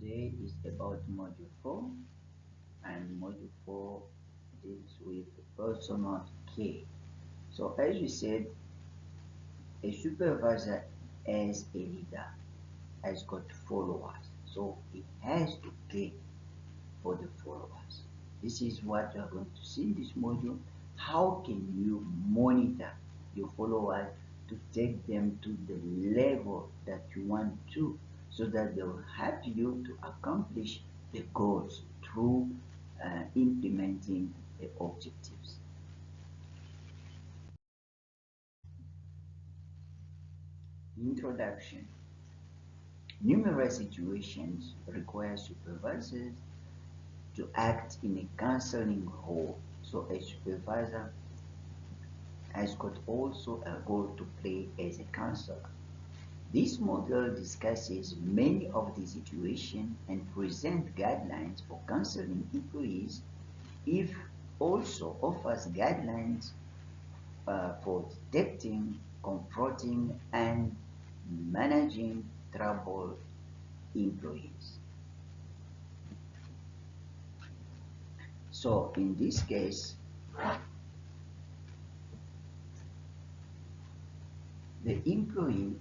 today is about module 4, and module 4 deals with personal care. So as we said, a supervisor as a leader has got followers, so it has to care for the followers. This is what you are going to see in this module. How can you monitor your followers to take them to the level that you want to, so that they will help you to accomplish the goals through implementing the objectives. Introduction. Numerous situations require supervisors to act in a counseling role. So a supervisor has got also a role to play as a counselor. This model discusses many of the situations and presents guidelines for counseling employees. It also offers guidelines for detecting, confronting, and managing troubled employees. So in this case, the employee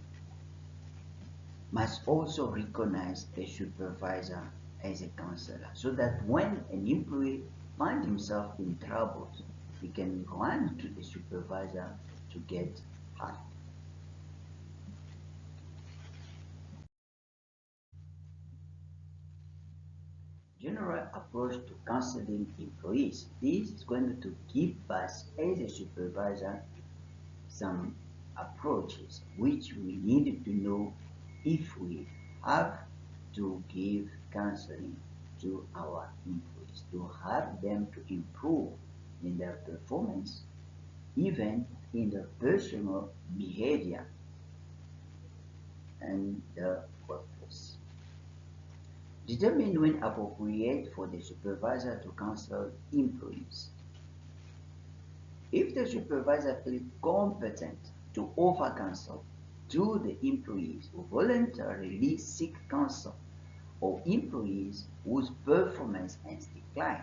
must also recognize the supervisor as a counselor, so that when an employee finds himself in trouble, he can run to the supervisor to get help. General approach to counseling employees. This is going to give us as a supervisor some approaches which we need to know if we have to give counseling to our employees, to help them to improve in their performance, even in their personal behavior and the workplace. Determine when appropriate for the supervisor to counsel employees. If the supervisor feels competent to offer counsel to the employees who voluntarily seek counsel, or employees whose performance has declined.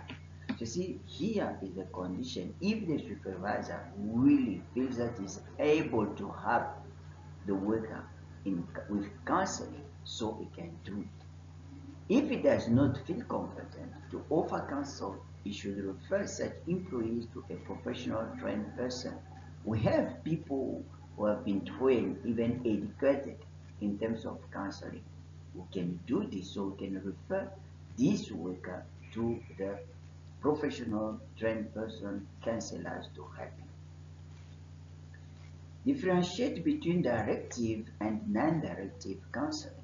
You see, here is the condition. If the supervisor really feels that is able to help the worker with counseling, so he can do it. If he does not feel competent to offer counsel, he should refer such employees to a professional trained person. We have people who have been trained, even educated in terms of counseling, who can do this, so we can refer this worker to the professional trained person counselors to help him. Differentiate between directive and non-directive counseling.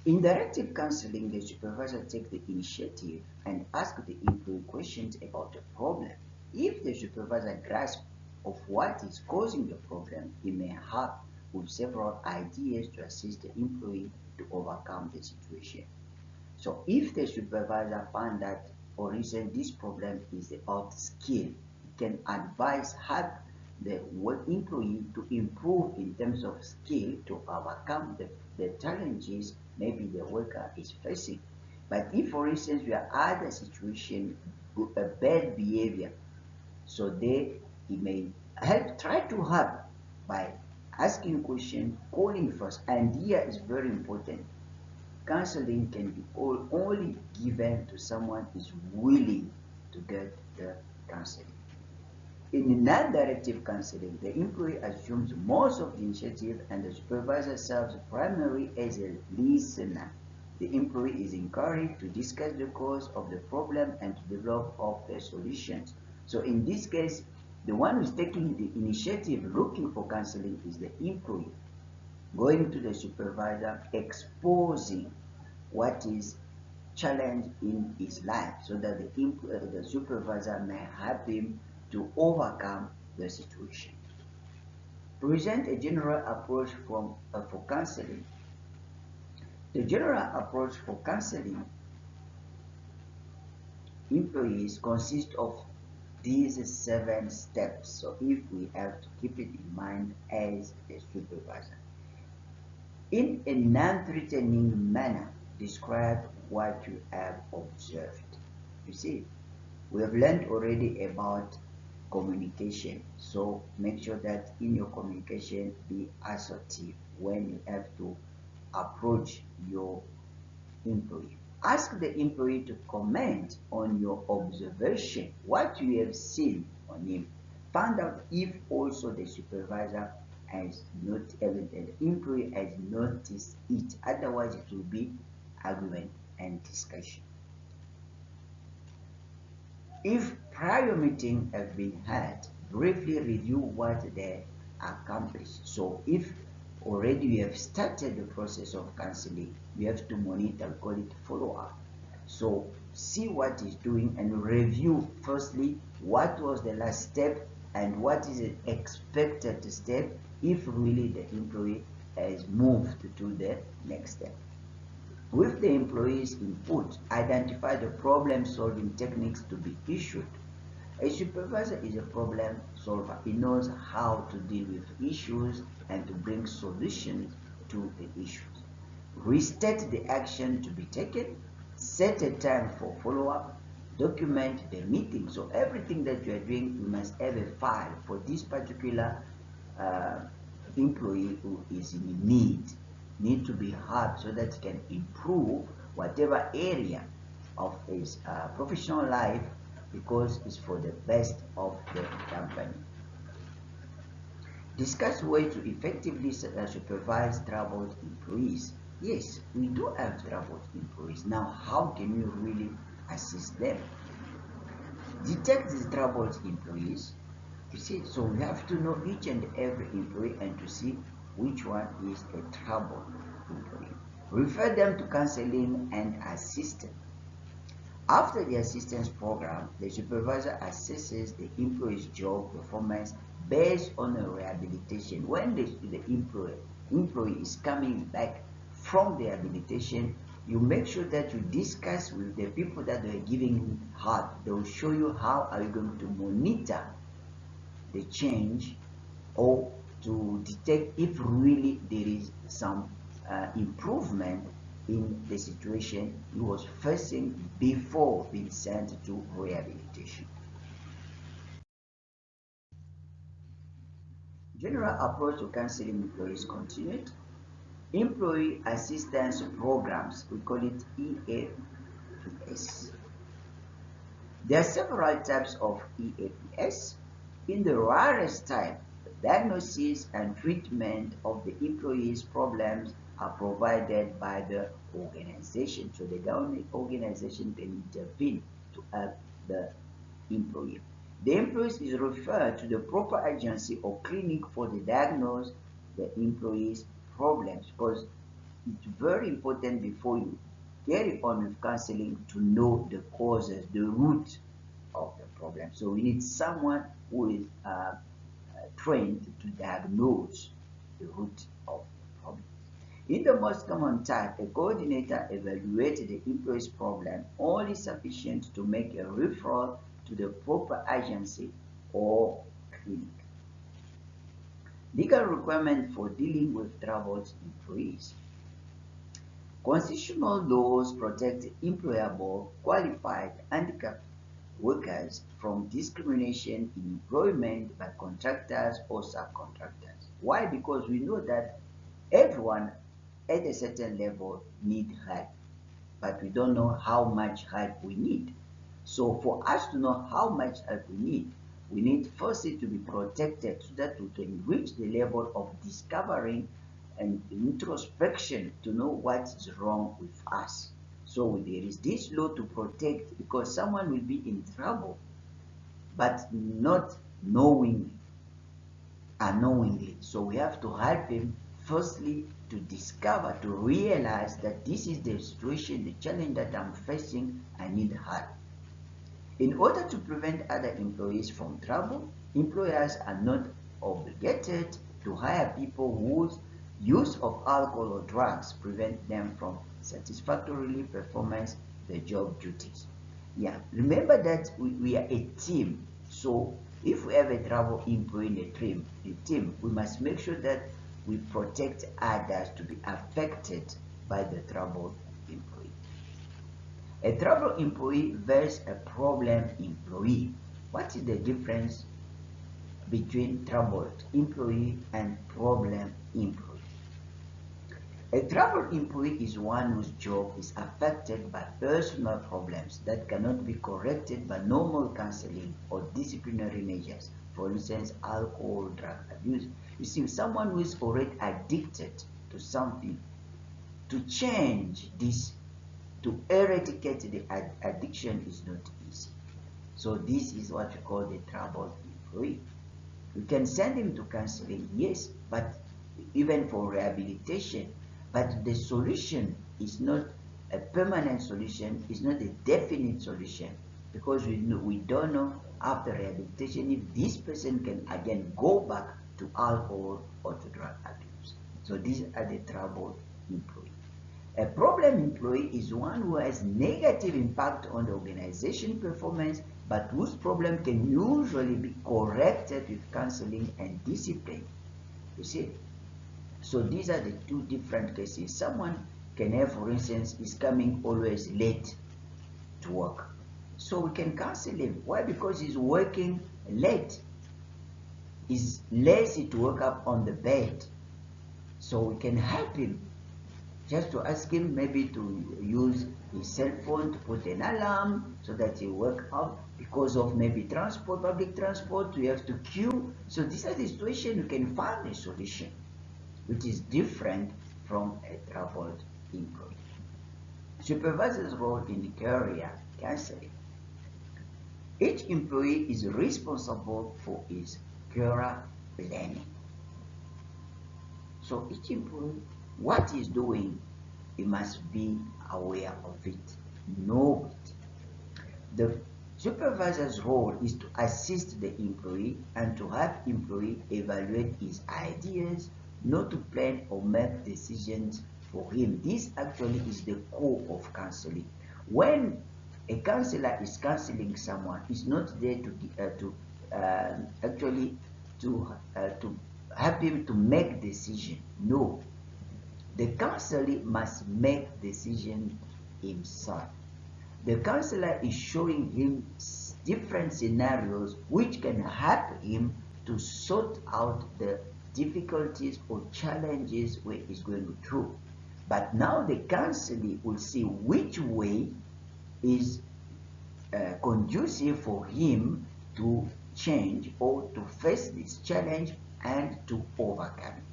In directive counseling, the supervisor takes the initiative and asks the employee questions about the problem. If the supervisor grasps of what is causing the problem, he may help with several ideas to assist the employee to overcome the situation. So if the supervisor finds that, for instance, this problem is of skill, he can advise, help the employee to improve in terms of skill to overcome the challenges maybe the worker is facing. But if, for instance, we are at a situation with a bad behavior, so he may try to help by asking questions, calling first, and here is very important. Counseling can be only given to someone who is willing to get the counseling. In non-directive counseling, the employee assumes most of the initiative and the supervisor serves primarily as a listener. The employee is encouraged to discuss the cause of the problem and to develop the solutions. So in this case, the one who is taking the initiative looking for counseling is the employee, going to the supervisor, exposing what is challenge in his life, so that the supervisor may help him to overcome the situation. Present a general approach for counseling. The general approach for counseling employees consists of these 7 steps. So if we have to keep it in mind as a supervisor. In a non-threatening manner, describe what you have observed. You see, we have learned already about communication. So make sure that in your communication, be assertive when you have to approach your employee. Ask the employee to comment on your observation, what you have seen on him. Find out if also the supervisor has not, even the employee has noticed it. Otherwise, it will be argument and discussion. If prior meetings have been had, briefly review what they accomplished. So if already you have started the process of counseling, you have to monitor, call it follow-up. So see what is doing and review firstly what was the last step and what is the expected step if really the employee has moved to the next step. With the employee's input, identify the problem-solving techniques to be issued. A supervisor is a problem solver. He knows how to deal with issues and to bring solutions to the issues. Restate the action to be taken, set a time for follow-up, document the meeting. So everything that you are doing, you must have a file for this particular employee who is in need to be heard so that he can improve whatever area of his professional life, because it's for the best of the company. Discuss ways to effectively supervise troubled employees. Yes, we do have troubled employees. Now, how can you really assist them? Detect these troubled employees. You see, so we have to know each and every employee and to see which one is a troubled employee. Refer them to counseling and assistance. After the assistance program, the supervisor assesses the employee's job performance based on a rehabilitation. When the employee is coming back from the rehabilitation, you make sure that you discuss with the people that are giving help. They will show you how are you going to monitor the change or to detect if really there is some improvement in the situation he was facing before being sent to rehabilitation. General approach to counseling employees continued. Employee assistance programs, we call it EAPS. There are several types of EAPS. In the rarest type, diagnosis and treatment of the employee's problems are provided by the organization. So the government organization can intervene to help the employee. The employee is referred to the proper agency or clinic for the diagnose the employee's problems, because it's very important before you carry on with counseling to know the causes, the root of the problem. So we need someone who is trained to diagnose the root of the problem. In the most common type, a coordinator evaluates the employee's problem only sufficient to make a referral to the proper agency or clinic. Legal requirement for dealing with troubled employees. Constitutional laws protect employable, qualified, handicapped workers from discrimination in employment by contractors or subcontractors. Why? Because we know that everyone at a certain level needs help, but we don't know how much help we need. So for us to know how much help we need firstly to be protected so that we can reach the level of discovering and introspection to know what is wrong with us. So there is this law to protect, because someone will be in trouble, but not knowingly, unknowingly. So we have to help him firstly to discover, to realize that this is the situation, the challenge that I'm facing, I need help. In order to prevent other employees from trouble, employers are not obligated to hire people whose use of alcohol or drugs prevent them from satisfactorily performing their job duties. Yeah, remember that we are a team. So if we have a trouble employee in the team, we must make sure that we protect others to be affected by the troubled employee. A troubled employee versus a problem employee. What is the difference between troubled employee and problem employee? A troubled employee is one whose job is affected by personal problems that cannot be corrected by normal counseling or disciplinary measures. For instance, alcohol, drug abuse. You see, someone who is already addicted to something, to change this, to eradicate the addiction is not easy. So this is what we call the troubled employee. You can send him to counseling, yes, but even for rehabilitation, but the solution is not a permanent solution, is not a definite solution, because we don't know after rehabilitation if this person can again go back to alcohol or to drug abuse. So these are the troubled employees. A problem employee is one who has negative impact on the organization performance, but whose problem can usually be corrected with counseling and discipline. You see? So these are the two different cases. Someone can have, for instance, is coming always late to work. So we can counsel him. Why? Because he's working late. He's lazy to wake up on the bed. So we can help him. Just to ask him maybe to use his cell phone to put an alarm so that he wake up because of maybe transport, public transport, you have to queue. So these are the situations you can find a solution, which is different from a troubled employee. Supervisor's role in career counseling. Each employee is responsible for his career planning. So each employee, what he's doing, he must be aware of it, know it. The supervisor's role is to assist the employee and to have employee evaluate his ideas, not to plan or make decisions for him. This actually is the core of counseling. When a counselor is counseling someone, is not there to help him to make decision. No, the counselor must make decision himself. The counselor is showing him different scenarios which can help him to sort out the difficulties or challenges where he's going through. But now the counselor will see which way is conducive for him to change or to face this challenge and to overcome it.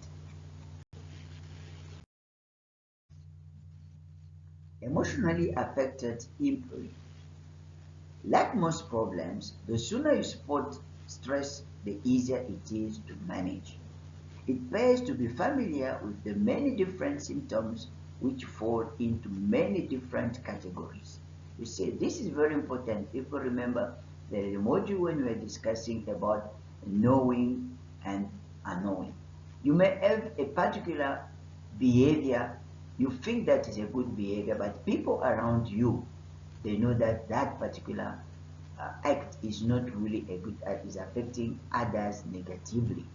Emotionally affected employee. Like most problems, the sooner you spot stress, the easier it is to manage. It pays to be familiar with the many different symptoms which fall into many different categories. You see, this is very important. If you remember the module when we were discussing about knowing and unknowing. You may have a particular behavior, you think that is a good behavior, but people around you, they know that that particular act is not really a good act, is affecting others negatively.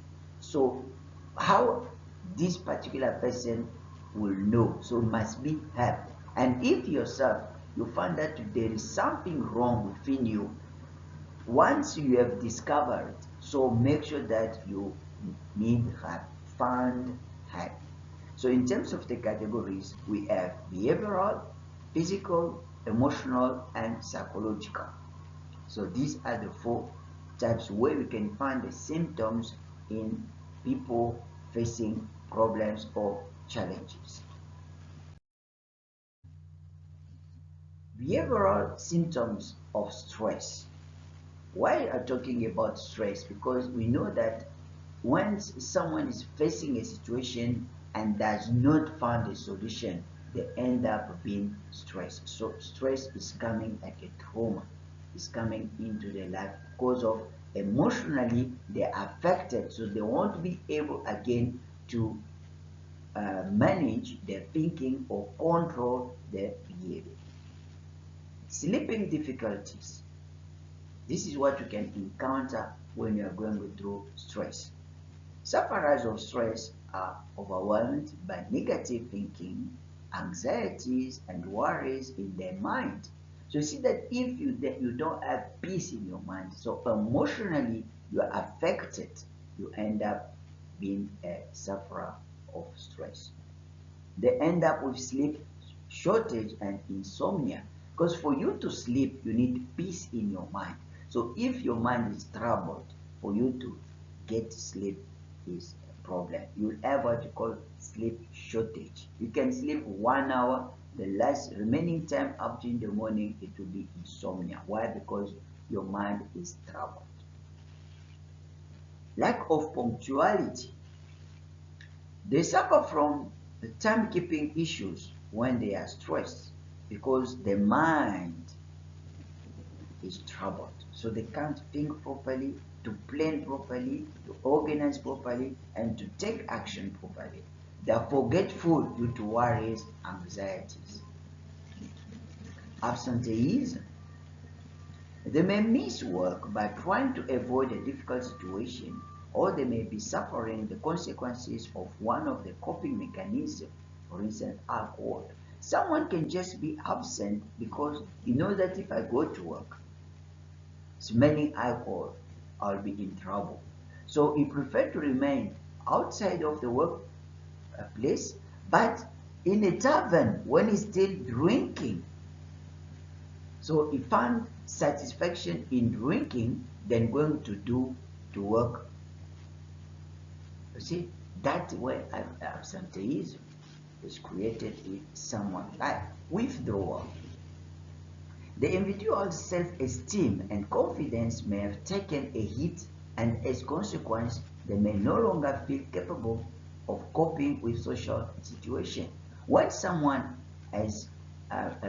So how this particular person will know? So must be helped. And if yourself you find that there is something wrong within you, once you have discovered, so make sure that you need help, find help. So in terms of the categories, we have behavioral, physical, emotional, and psychological. So these are the four types where we can find the symptoms in people facing problems or challenges. Behavioral symptoms of stress. Why are we talking about stress? Because we know that once someone is facing a situation and does not find a solution, they end up being stressed. So stress is coming like a trauma, is coming into their life because of emotionally they're affected, so they won't be able again to manage their thinking or control their behavior. Sleeping difficulties. This is what you can encounter when you are going through stress. Sufferers of stress are overwhelmed by negative thinking, anxieties, and worries in their mind. So you see that if you don't have peace in your mind, so emotionally you are affected, you end up being a sufferer of stress. They end up with sleep shortage and insomnia. Because for you to sleep, you need peace in your mind. So if your mind is troubled, for you to get sleep is a problem. You'll have what you call sleep shortage. You can sleep 1 hour, the last remaining time up to in the morning, it will be insomnia. Why? Because your mind is troubled. Lack of punctuality. They suffer from the timekeeping issues when they are stressed because the mind is troubled. So they can't think properly, to plan properly, to organize properly, and to take action properly. They are forgetful due to worries, anxieties. Absenteeism. They may miss work by trying to avoid a difficult situation, or they may be suffering the consequences of one of the coping mechanisms, for instance, alcohol. Someone can just be absent because he knows that if I go to work smelling alcohol, I'll be in trouble. So he prefers to remain outside of the workplace, but in a tavern when he's still drinking. So he found satisfaction in drinking than going to work. You see, that's where absenteeism is created in someone's life. Withdrawal. The individual's self-esteem and confidence may have taken a hit, and as a consequence, they may no longer feel capable of coping with social situations. When someone has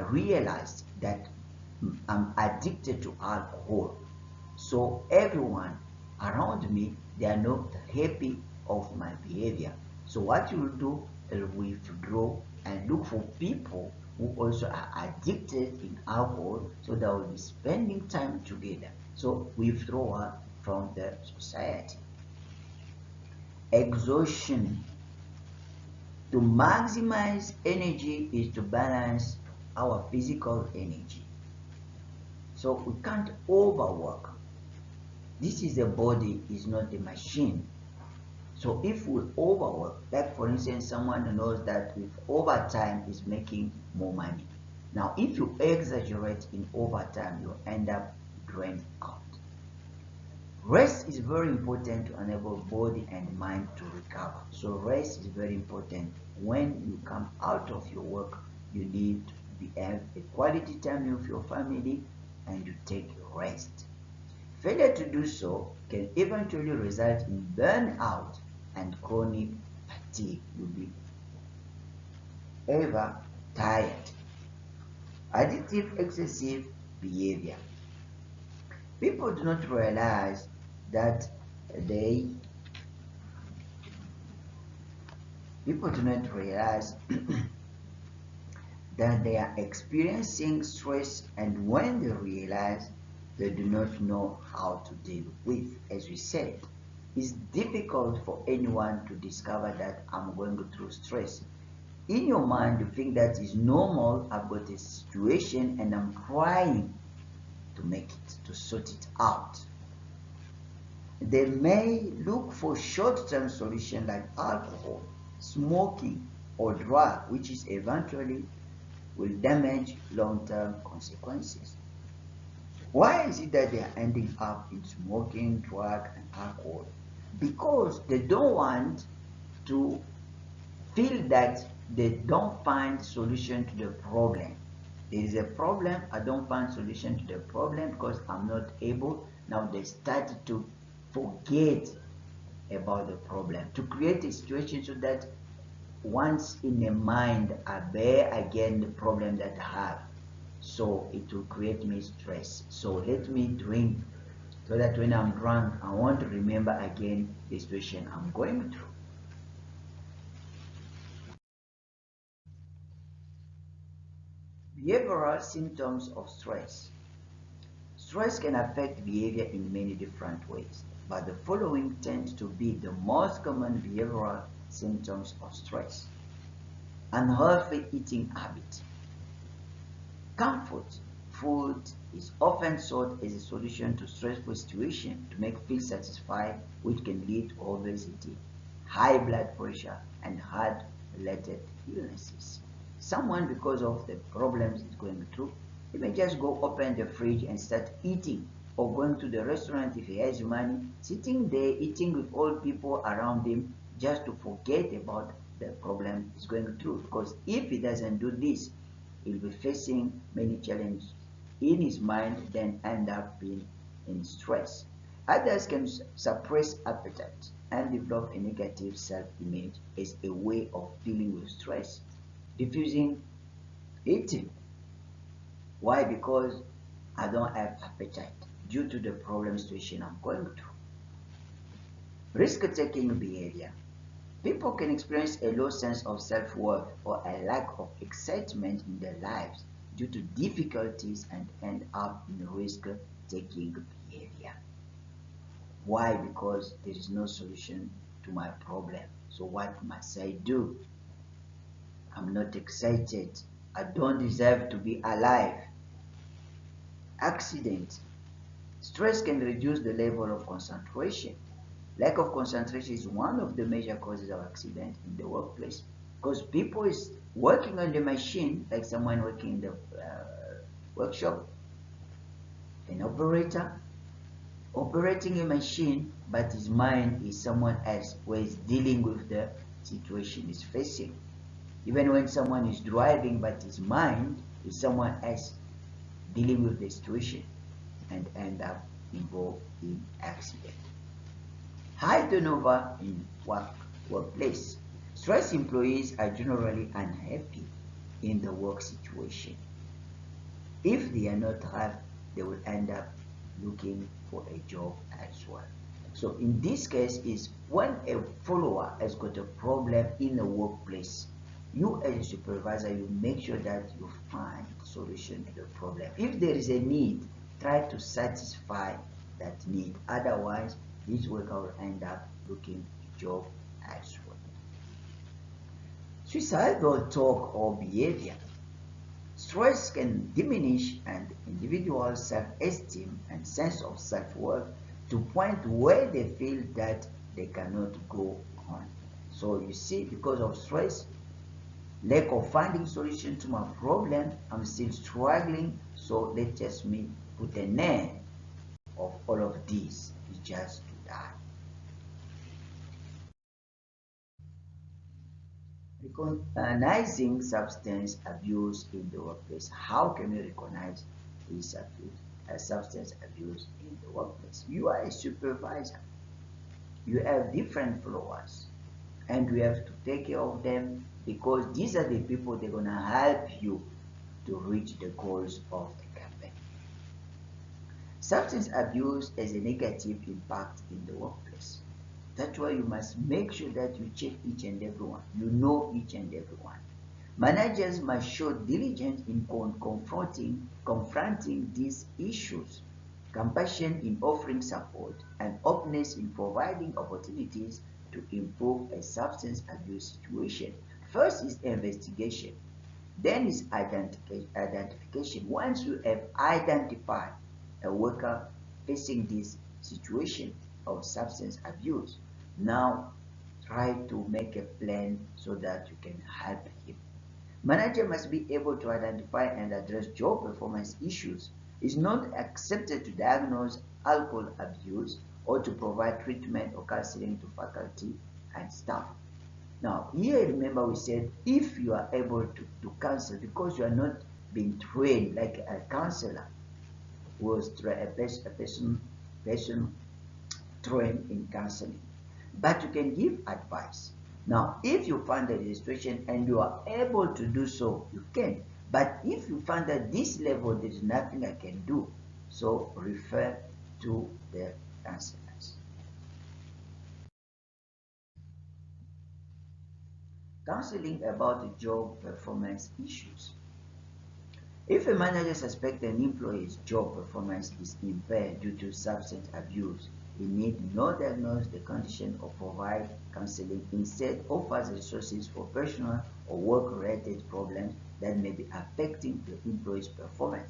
realized that I'm addicted to alcohol, so everyone around me, they are not happy of my behavior. So what you will do is withdraw and look for people who also are addicted in alcohol, so they will be spending time together. So withdrawal from the society. Exhaustion. To maximize energy is to balance our physical energy. So we can't overwork. This is a body, is not a machine. So if we overwork, like for instance, someone knows that with overtime is making more money. Now, if you exaggerate in overtime, you end up drained out. Rest is very important to enable body and mind to recover. So rest is very important. When you come out of your work, you need to have a quality time with your family and you take rest. Failure to do so can eventually result in burnout and chronic fatigue. You'll be ever tired. Addictive excessive behavior. People do not realize that they people do not realize that they are experiencing stress, and when they realize, they do not know how to deal with. As we said, it's difficult for anyone to discover that I'm going through stress. In your mind, you think that is normal. I've got a situation and I'm trying to make it, to sort it out. They may look for short-term solutions like alcohol, smoking, or drug, which is eventually will damage long-term consequences. Why is it that they are ending up in smoking, drug, and alcohol? Because they don't want to feel that they don't find solution to the problem. There is a problem, I don't find solution to the problem because I'm not able. Now they start to forget about the problem, to create a situation so that once in the mind I bear again the problem that I have. So it will create me stress. So let me drink so that when I'm drunk, I want to remember again the situation I'm going through. Behavioral symptoms of stress. Stress can affect behavior in many different ways, but the following tend to be the most common behavioral symptoms of stress. Unhealthy eating habit. Comfort food is often sought as a solution to stressful situations to make feel satisfied, which can lead to obesity, high blood pressure, and heart-related illnesses. Someone, because of the problems he's going through, he may just go open the fridge and start eating, or going to the restaurant if he has money, sitting there eating with all people around him just to forget about the problem he's going through. Because if he doesn't do this, he'll be facing many challenges in his mind, then end up being in stress. Others can suppress appetite and develop a negative self-image as a way of dealing with stress, diffusing eating. Why? Because I don't have appetite due to the problem situation I'm going through. Risk-taking behavior. People can experience a low sense of self-worth or a lack of excitement in their lives due to difficulties and end up in risk-taking behavior. Why? Because there is no solution to my problem. So what must I do? I'm not excited. I don't deserve to be alive. Accident. Stress can reduce the level of concentration. Lack of concentration is one of the major causes of accident in the workplace, because people is working on the machine, like someone working in the workshop, an operator operating a machine, but his mind is someone else who is dealing with the situation he's facing. Even when someone is driving, but his mind is someone else dealing with the situation, and end up involved in accident. High turnover in workplace. Stressed employees are generally unhappy in the work situation. If they are not happy, they will end up looking for a job as well. So in this case is when a follower has got a problem in the workplace, you as a supervisor, you make sure that you find a solution to the problem. If there is a need, try to satisfy that need. Otherwise, this worker will end up looking for a job as well. Suicidal talk or behavior. Stress can diminish an individual's self-esteem and sense of self-worth to a point where they feel that they cannot go on. So you see, because of stress, lack of finding solution to my problem, I'm still struggling, so let just me put an end of all of this is just to die. Recognizing substance abuse in the workplace. How can we recognize this abuse, substance abuse in the workplace? You are a supervisor. You have different followers, and we have to take care of them, because these are the people that are going to help you to reach the goals of the company. Substance abuse has a negative impact in the workplace. That's why you must make sure that you check each and every one. You know each and every one. Managers must show diligence in confronting these issues, compassion in offering support, and openness in providing opportunities to improve a substance abuse situation. First is investigation, then is identification. Once you have identified a worker facing this situation of substance abuse, now try to make a plan so that you can help him. Manager must be able to identify and address job performance issues. It's not accepted to diagnose alcohol abuse or to provide treatment or counseling to faculty and staff. Now, here remember we said if you are able to counsel, because you are not being trained like a counselor who was a person trained in counseling, but you can give advice. Now, if you find the registration and you are able to do so, you can. But if you find that this level there is nothing I can do, so refer to the counselors. Counseling about the job performance issues. If a manager suspects an employee's job performance is impaired due to substance abuse, We need not diagnose the condition or provide counseling. Instead, offers resources for personal or work-related problems that may be affecting the employee's performance.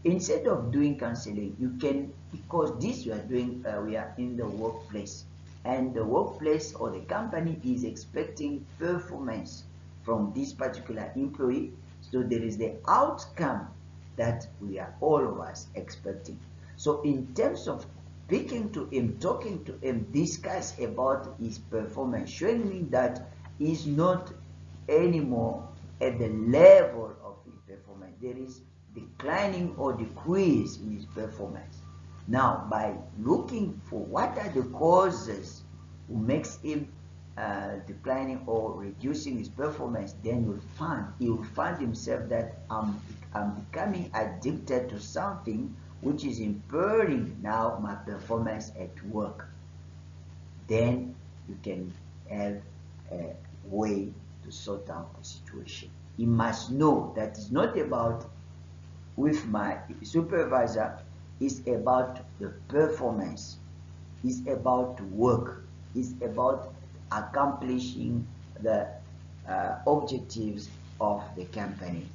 Instead of doing counseling, you can, because this you are doing, we are in the workplace, and the workplace or the company is expecting performance from this particular employee. So there is the outcome that we are all of us expecting. So in terms of speaking to him, talking to him, discuss about his performance, showing me that he's not anymore at the level of his performance. There is declining or decrease in his performance. Now, by looking for what are the causes who makes him declining or reducing his performance, then he will find himself that I'm becoming addicted to something which is impairing now my performance at work. Then you can have a way to sort out the situation. He must know that it's not about with my supervisor, it's about the performance, it's about work, it's about accomplishing the objectives of the company.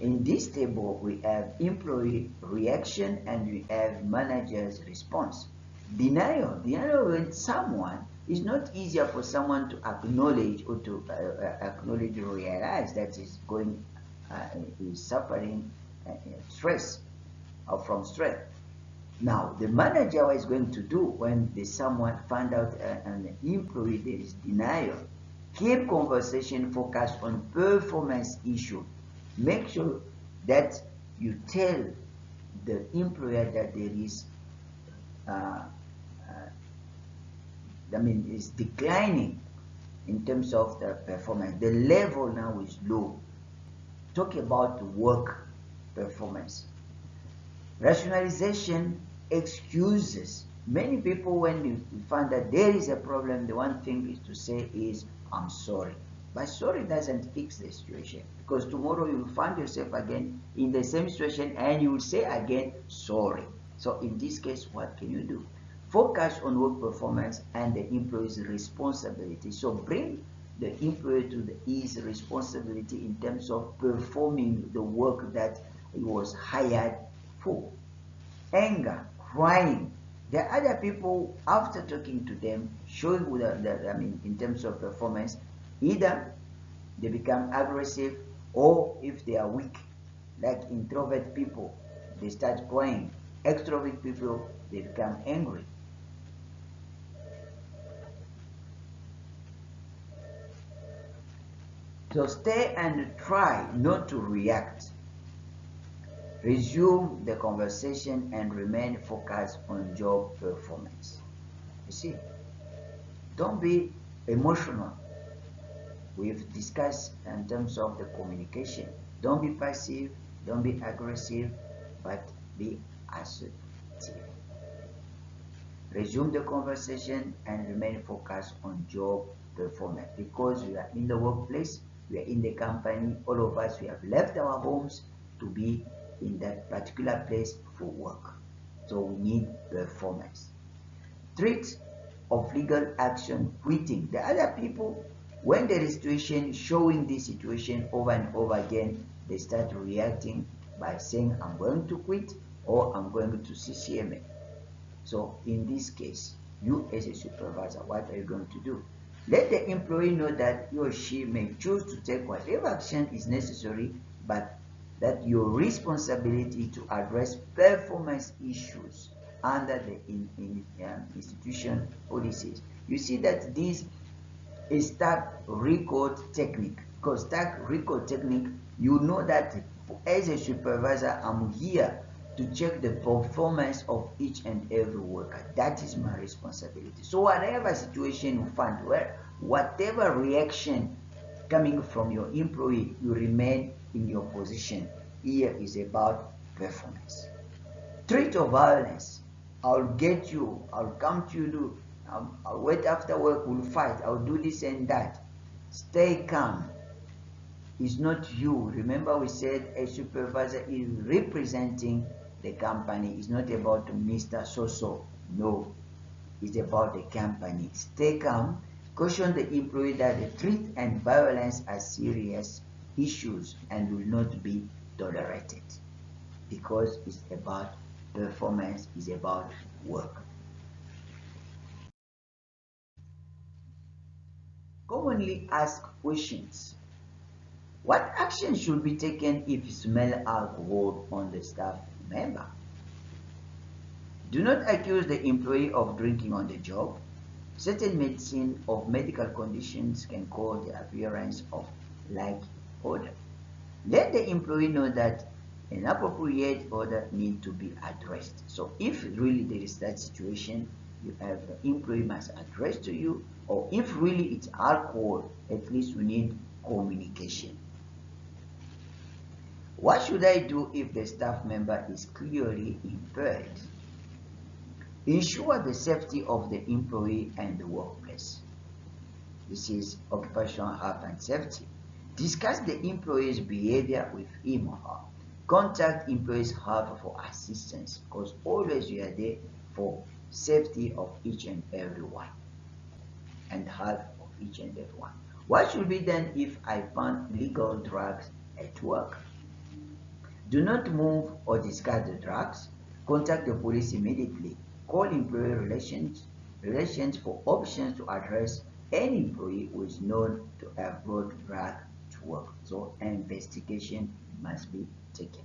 In this table, we have employee reaction and we have manager's response. Denial when someone, is not easier for someone to acknowledge or to acknowledge or realize that is going, is suffering stress or from stress. Now, the manager, what is going to do when someone find out an employee there is denial? Keep conversation focused on performance issue. Make sure that you tell the employer that there is, is declining in terms of the performance. The level now is low. Talk about work performance. Rationalization, excuses. Many people, when you find that there is a problem, the one thing is to say is, I'm sorry. But sorry doesn't fix the situation, because tomorrow you will find yourself again in the same situation and you will say again, sorry. So in this case, what can you do? Focus on work performance and the employee's responsibility. So bring the employee to his responsibility in terms of performing the work that he was hired for. Anger, crying. There are other people, after talking to them, showing in terms of performance, either they become aggressive, or if they are weak, like introvert people, they start crying. Extrovert people, they become angry. So stay and try not to react. Resume the conversation and remain focused on job performance. You see, don't be emotional. We've discussed in terms of the communication. Don't be passive, don't be aggressive, but be assertive. Resume the conversation and remain focused on job performance, because we are in the workplace, we are in the company, all of us, we have left our homes to be in that particular place for work. So we need performance. Threat of legal action, quitting. The other people, when there is situation showing this situation over and over again, they start reacting by saying, I'm going to quit, or I'm going to CCMA. So in this case, you as a supervisor, what are you going to do? Let the employee know that he or she may choose to take whatever action is necessary, but that your responsibility to address performance issues under the institution policies. You see that this is stack record technique, because stack record technique, you know that as a supervisor, I'm here to check the performance of each and every worker. That is my responsibility. So whatever situation you find, whatever reaction coming from your employee, you remain in your position. Here is about performance. Threat of violence. I'll get you, I'll come to you, I'll wait after work, we'll fight, I'll do this and that. Stay calm. It's not you. Remember, we said a supervisor is representing the company. It's not about Mr. So-so. No, it's about the company. Stay calm. Caution the employee that the threat and violence are serious issues and will not be tolerated because it's about performance, it's about work. Commonly asked questions. What action should be taken if you smell alcohol on the staff member? Do not accuse the employee of drinking on the job. Certain medicine or medical conditions can cause the appearance of like odor. Let the employee know that an appropriate odor need to be addressed. So if really there is that situation, you have the employee must address to you, or if really it's alcohol, at least we need communication. What should I do if the staff member is clearly impaired? Ensure the safety of the employee and the workplace. This is occupational health and safety. Discuss the employee's behavior with him or her. Contact employee's health for assistance because always we are there for safety of each and every one and health of each and every one. What should be done if I found legal drugs at work? Do not move or discard the drugs. Contact the police immediately. Call employee relations for options to address any employee who is known to have brought drug to work. So an investigation must be taken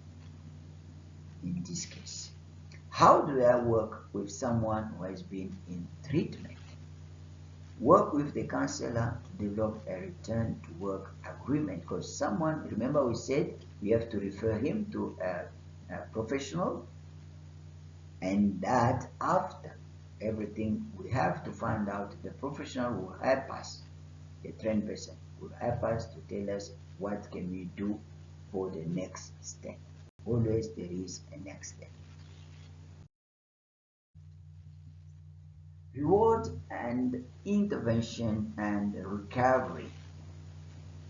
in this case. How do I work with someone who has been in treatment? Work with the counselor to develop a return to work agreement because someone, remember we said we have to refer him to a professional, and that after everything we have to find out the professional will help us, the trained person will help us to tell us what can we do for the next step. Always there is a next step. Reward and intervention and recovery.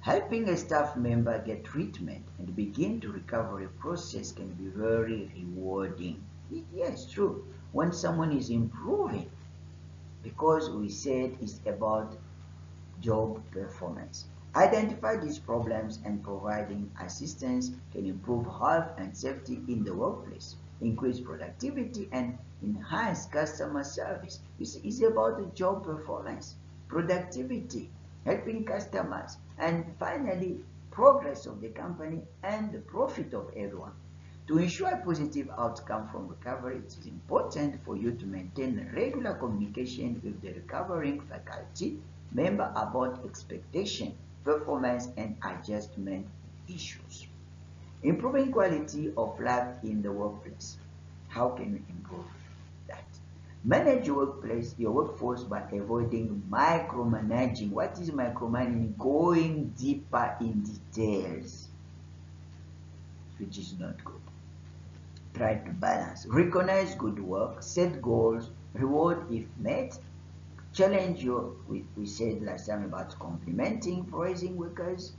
Helping a staff member get treatment and begin to recovery process can be very rewarding. Yes, true. When someone is improving, because we said it's about job performance. Identify these problems and providing assistance can improve health and safety in the workplace, increase productivity, and enhance customer service. It's about the job performance, productivity, helping customers, and finally, progress of the company and the profit of everyone. To ensure a positive outcome from recovery, it is important for you to maintain regular communication with the recovering faculty member about expectation, performance, and adjustment issues. Improving quality of life in the workplace. How can you improve that? Manage your workplace, your workforce by avoiding micromanaging. What is micromanaging? Going deeper in details, which is not good. Try to balance. Recognize good work, set goals, reward if met, challenge your, we said last time about complimenting, praising workers,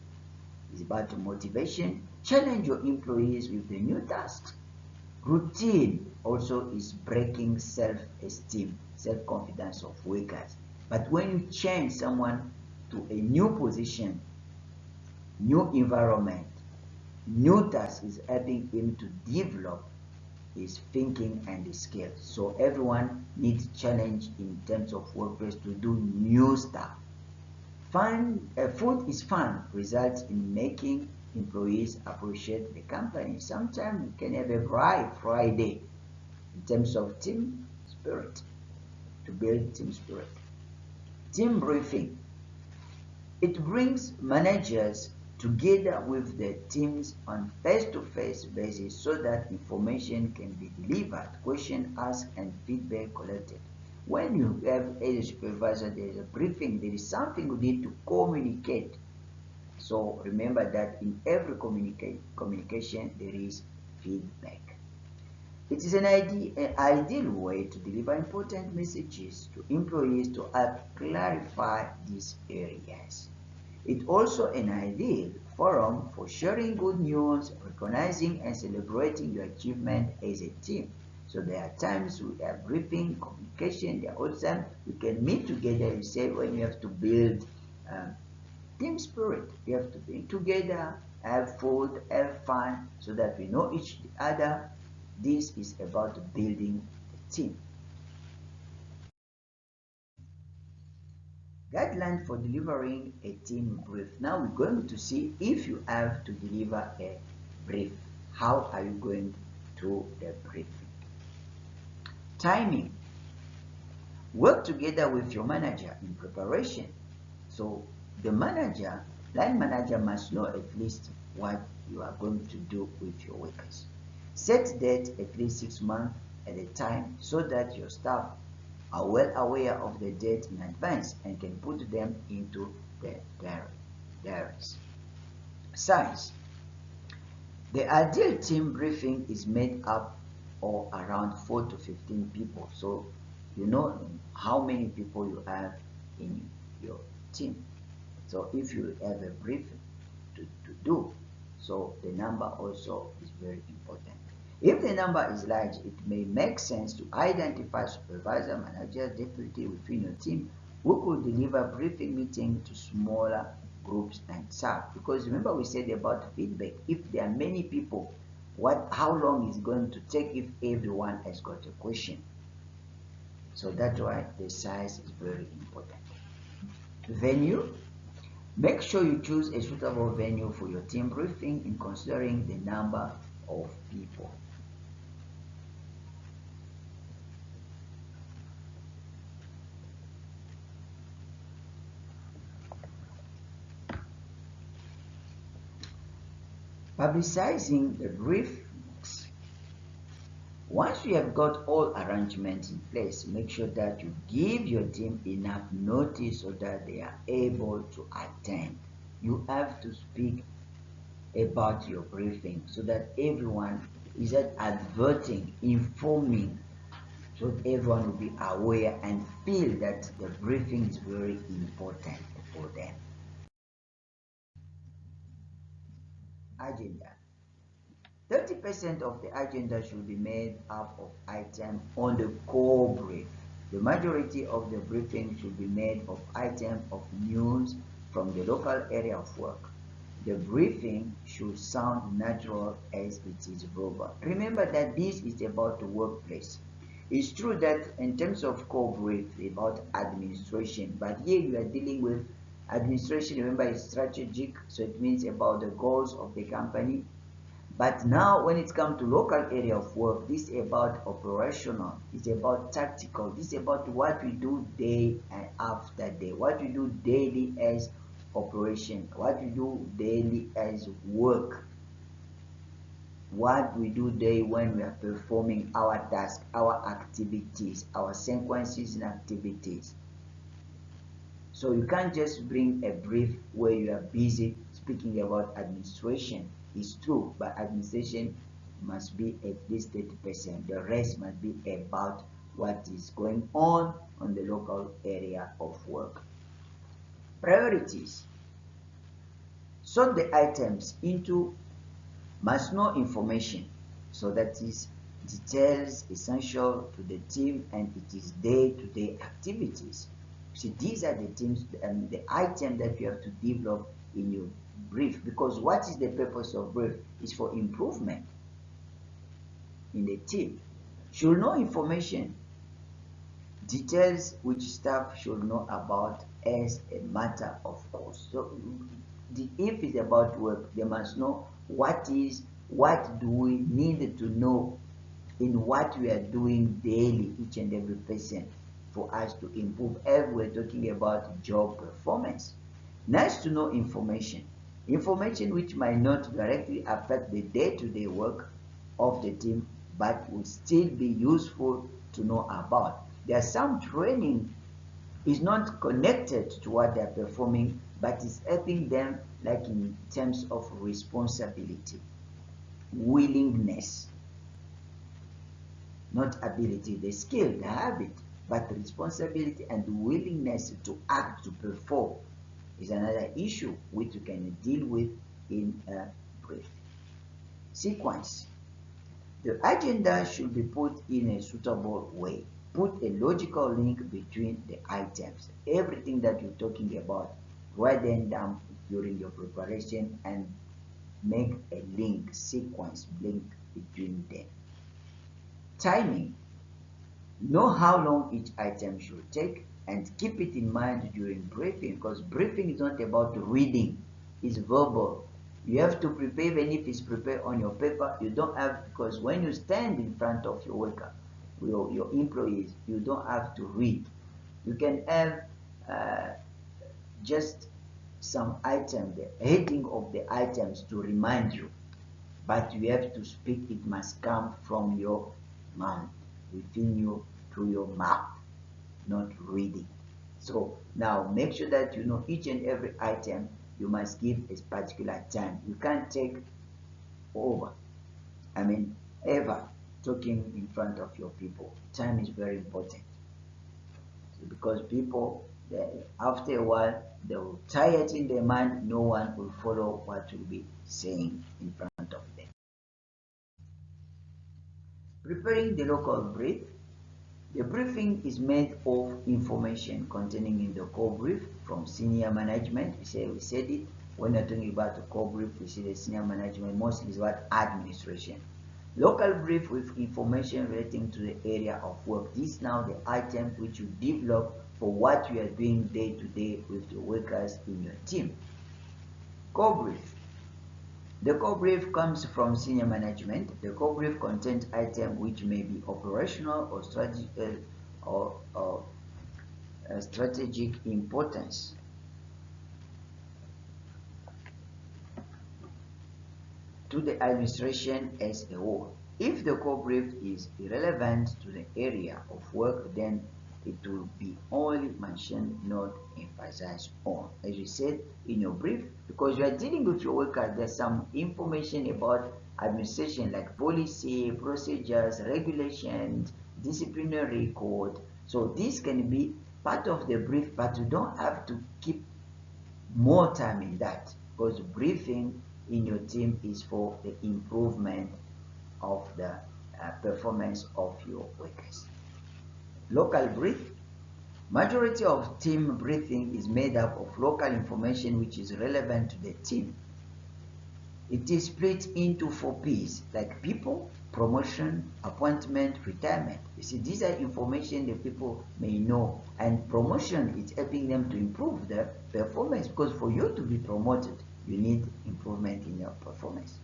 it's about motivation. Challenge your employees with the new tasks. Routine also is breaking self-esteem, self-confidence of workers. But when you change someone to a new position, new environment, new task is helping him to develop his thinking and his skills. So everyone needs challenge in terms of workplace to do new stuff. Food is fun results in making employees appreciate the company. Sometimes you can have a Friday in terms of team spirit, to build team spirit. Team briefing. It brings managers together with the teams on face-to-face basis so that information can be delivered, question asked, and feedback collected. When you have a supervisor, there is a briefing, there is something you need to communicate. So remember that in every communication, there is feedback. It is an ideal way to deliver important messages to employees to help clarify these areas. It's also an ideal forum for sharing good news, recognizing and celebrating your achievement as a team. So there are times we have briefing, communication. There are also times we can meet together and say when you have to build team spirit. You have to be together, have food, have fun, so that we know each other. This is about building a team. Guideline for delivering a team brief. Now we're going to see if you have to deliver a brief. How are you going to the briefing? Timing. Work together with your manager in preparation. So the manager, line manager must know at least what you are going to do with your workers. Set date at least 6 months at a time so that your staff are well aware of the date in advance and can put them into the diaries. Size. The ideal team briefing is made up of around 4 to 15 people. So you know how many people you have in your team. So if you have a briefing to do, so the number also is very important. If the number is large, it may make sense to identify supervisor, manager, deputy within your team who could deliver briefing meeting to smaller groups and serve. Because remember we said about feedback. If there are many people, how long is it going to take if everyone has got a question? So that's why the size is very important. Venue. Make sure you choose a suitable venue for your team briefing in considering the number of people. Publicizing the briefings. Once you have got all arrangements in place, make sure that you give your team enough notice so that they are able to attend. You have to speak about your briefing so that everyone is adverting, informing, so that everyone will be aware and feel that the briefing is very important for them. Agenda. 30% of the agenda should be made up of items on the core brief. The majority of the briefing should be made of items of news from the local area of work. The briefing should sound natural as it is verbal. Remember that this is about the workplace. It's true that in terms of core brief about administration, but here you are dealing with administration. Remember, it's strategic, so it means about the goals of the company. But now when it comes to local area of work, this is about operational, it's about tactical, this is about what we do day and after day, what we do daily as operation, what we do daily as work, what we do daily when we are performing our tasks, our activities, our sequences and activities. So you can't just bring a brief where you are busy speaking about administration. It's true, but administration must be at least 30%. The rest must be about what is going on the local area of work. Priorities. Sort the items into must know information. So that is details essential to the team and it is day-to-day activities. See, these are the teams and the item that you have to develop in your brief, because what is the purpose of brief is for improvement in the team. Should know information, details which staff should know about as a matter of course. So if it's about work, they must know what do we need to know in what we are doing daily, each and every person, for us to improve as we're talking about job performance. Nice to know information which might not directly affect the day-to-day work of the team, but will still be useful to know about. There are some training is not connected to what they're performing, but is helping them, like in terms of responsibility, willingness, not ability, the skill, the habit, but responsibility and willingness to act, to perform is another issue which you can deal with in a brief. Sequence. The agenda should be put in a suitable way. Put a logical link between the items. Everything that you're talking about, write them down during your preparation and make a link, sequence link between them. Timing. Know how long each item should take and keep it in mind during briefing, because briefing is not about reading, it's verbal. You have to prepare, even if it's prepared on your paper, you don't have, because when you stand in front of your worker, your employees, you don't have to read. You can have just some item, the heading of the items to remind you, but you have to speak. It must come from your mouth, within you, through your mouth, not reading. So now make sure that you know each and every item. You must give a particular time. You can't take over, ever talking in front of your people. Time is very important. So because people, after a while, they will tie it in their mind. No one will follow what you'll be saying in front of them. Preparing the local brief. The briefing is made of information containing in the core brief from senior management. We said it. When we're talking about the core brief, we see the senior management mostly is what administration. Local brief with information relating to the area of work. This now the items which you develop for what you are doing day to day with the workers in your team. Core brief. The core brief comes from senior management. The core brief contains items which may be operational or strategic importance. To the administration as a whole. If the core brief is irrelevant to the area of work, then it will be only mentioned, not emphasized on. As you said in your brief, because you are dealing with your workers, there's some information about administration like policy, procedures, regulations, disciplinary code. So this can be part of the brief, but you don't have to keep more time in that, because briefing in your team is for the improvement of the performance of your workers. Local brief. Majority of team briefing is made up of local information which is relevant to the team. It is split into 4 P's, like people, promotion, appointment, retirement. You see, these are information that people may know, and promotion is helping them to improve their performance, because for you to be promoted, you need improvement in your performance.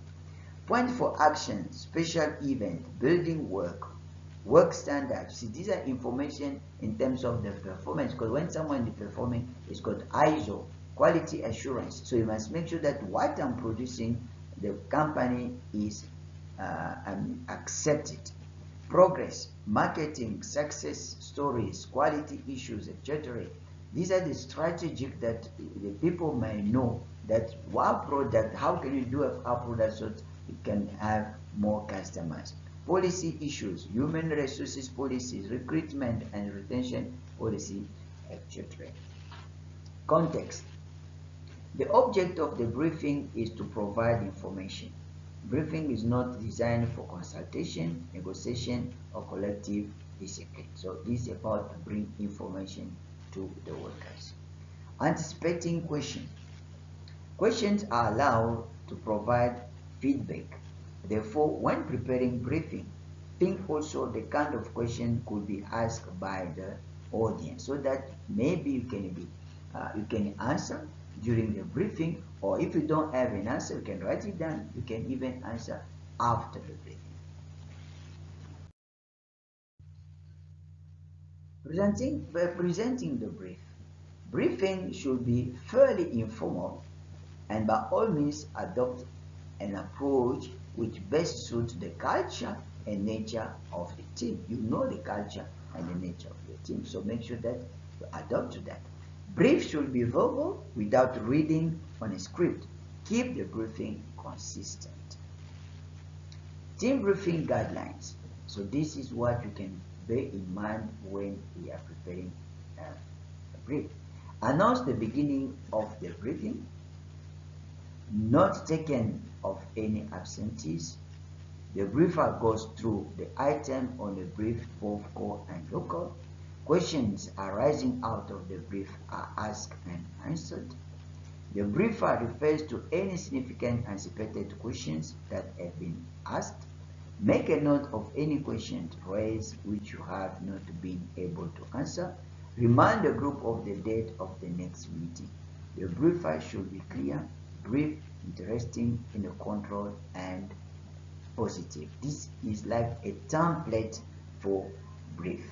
Point for action, special event, building work standards. See, these are information in terms of the performance, because when someone is performing, it's called ISO, quality assurance. So you must make sure that what I'm producing, the company is accepted. Progress, marketing, success stories, quality issues, etc. These are the strategic that the people may know that our product, how can you do our product so it can have more customers. Policy issues, human resources policies, recruitment and retention policy, etc. Context. The object of the briefing is to provide information. Briefing is not designed for consultation, negotiation, or collective discipline. So this is about to bring information to the workers. Anticipating questions. Questions are allowed to provide feedback. Therefore, when preparing briefing, think also the kind of question could be asked by the audience, so that maybe you can answer during the briefing, or if you don't have an answer, you can write it down. You can even answer after the briefing. Presenting the brief. Briefing should be fairly informal, and by all means adopt an approach which best suits the culture and nature of the team. You know the culture and the nature of your team, so make sure that you adopt to that. Brief should be verbal without reading on a script. Keep the briefing consistent. Team briefing guidelines. So this is what you can bear in mind when we are preparing a brief. Announce the beginning of the briefing. Note taken of any absentees. The briefer goes through the item on the brief, both core and local. Questions arising out of the brief are asked and answered. The briefer refers to any significant anticipated questions that have been asked. Make a note of any questions raised which you have not been able to answer. Remind the group of the date of the next meeting. The briefer should be clear, brief, interesting, in the control, and positive. This is like a template for brief.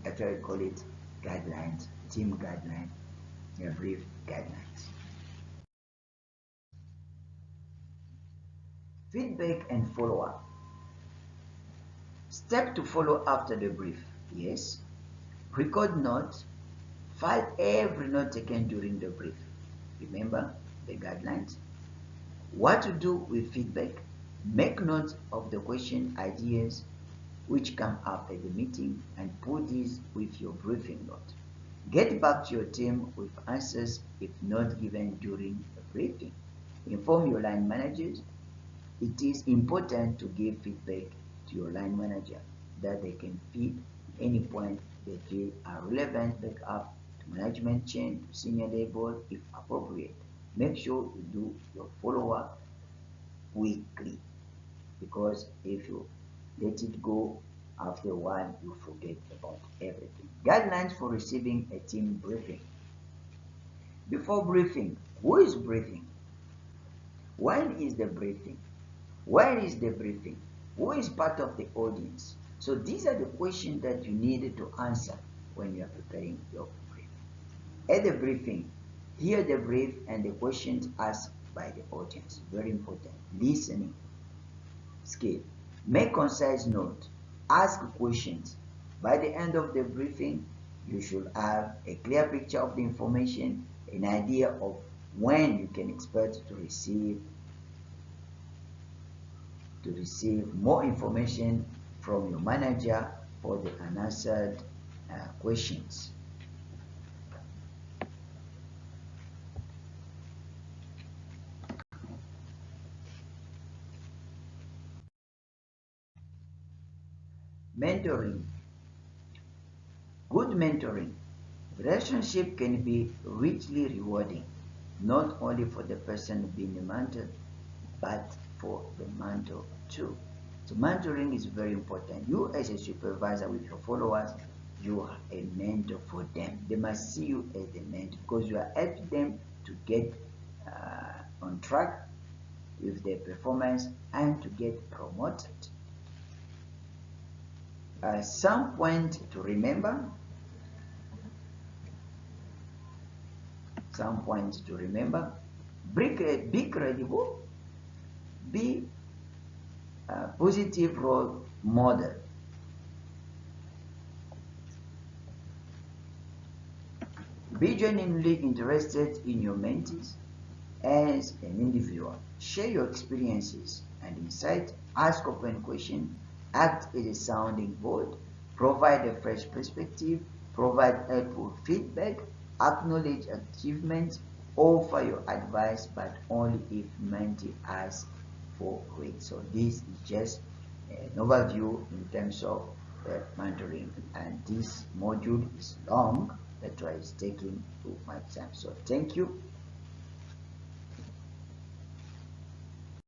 That's why we call it guidelines, team guideline, brief guidelines. Feedback and follow-up. Step to follow after the brief. Yes. Record notes. File every note taken during the brief. Remember the guidelines. What to do with feedback. Make notes of the question ideas which come up at the meeting and put these with your briefing note. Get back to your team with answers if not given during the briefing. Inform your line managers. It is important to give feedback to your line manager that they can feed any point they feel are relevant back up to management chain to senior level if appropriate. Make sure you do your follow-up weekly, because if you let it go after a while, you forget about everything. Guidelines for receiving a team briefing. Before briefing, who is briefing? When is the briefing? Where is the briefing? Who is part of the audience? So these are the questions that you need to answer when you are preparing your brief. At the briefing, hear the brief and the questions asked by the audience. Very important. Listening skill. Make concise note. Ask questions. By the end of the briefing, you should have a clear picture of the information, an idea of when you can expect to receive more information from your manager for the unanswered questions. Mentoring. Good mentoring. Relationship can be richly rewarding, not only for the person being mentored, but for the mentor too. So mentoring is very important. You as a supervisor with your followers, you are a mentor for them. They must see you as a mentor because you are helping them to get on track with their performance and to get promoted. Some point to remember. Some points to remember. Be credible. Be a positive role model. Be genuinely interested in your mentees as an individual. Share your experiences and insight. Ask open questions. Act as a sounding board. Provide a fresh perspective. Provide helpful feedback. Acknowledge achievements. Offer your advice, but only if mentee asks for it. So this is just an overview in terms of mentoring, and this module is long. That's why it's taking too much time. So thank you.